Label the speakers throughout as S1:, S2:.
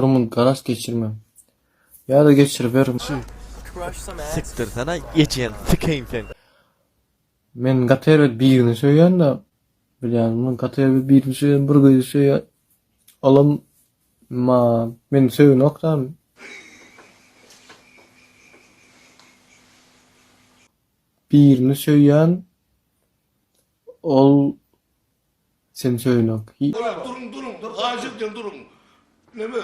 S1: Durumun garas geçirmem. Ya da geçiriverim.
S2: Siktir sana geçen sikeyim sen.
S1: Men gater birini söýän da bilýän, gater birini söýän, bir gözi söýän. Alam ma men söýün oktam. Birini söýän ol sen söýün ok.
S3: Durun. Hacip durun. Ne mi?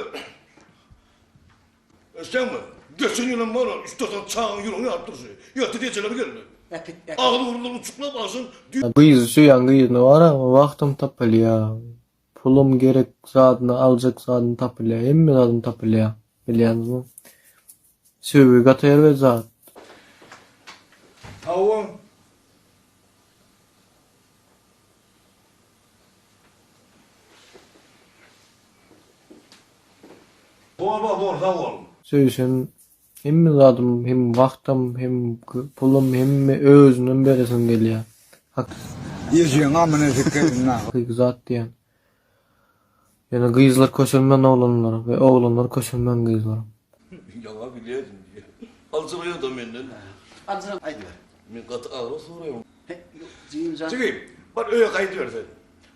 S3: Sen mi? Geçen yılın var ya, istiyorsan çağın yılını arttırsın. Ya tediyeceler gelme. Ağlı vurulur uçukla basın.
S1: Gyzy söýän gyzyny bar ama wagtym tapylýar. Pulum gerek zadyny aljak zadyny tapylýar. Hemme zadyny tapylýar. Bilýänmi? Söýüp gater we zat.
S3: Tavuğum. Bor, tavuğum.
S1: Söýüşen hemme zadym, hem wagtym, hem pulum, hemme özünden beresin gelýär. Hak
S4: Yüzüğün amına sikeyim na.
S1: hakyky zat diýen. Ýa-da gyzlar köşelmän oglanlar we oglanlar köşelmän gyzlar.
S3: Yalan biliyorsun diye. Alçılıyor da menden.
S5: Alçılan.
S3: Haydi ver. Ben katı ağrı soruyorum.
S5: Ziyimcan.
S3: Çıkayım. Bak öyle kaydı versen.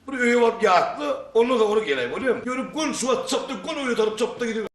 S3: Buraya öyle var yatlı. Onunla da onu geleyim. Oluyor mu? Görüp gün şu at çaptı. Gün öyle tarıp çaptı gidiyor.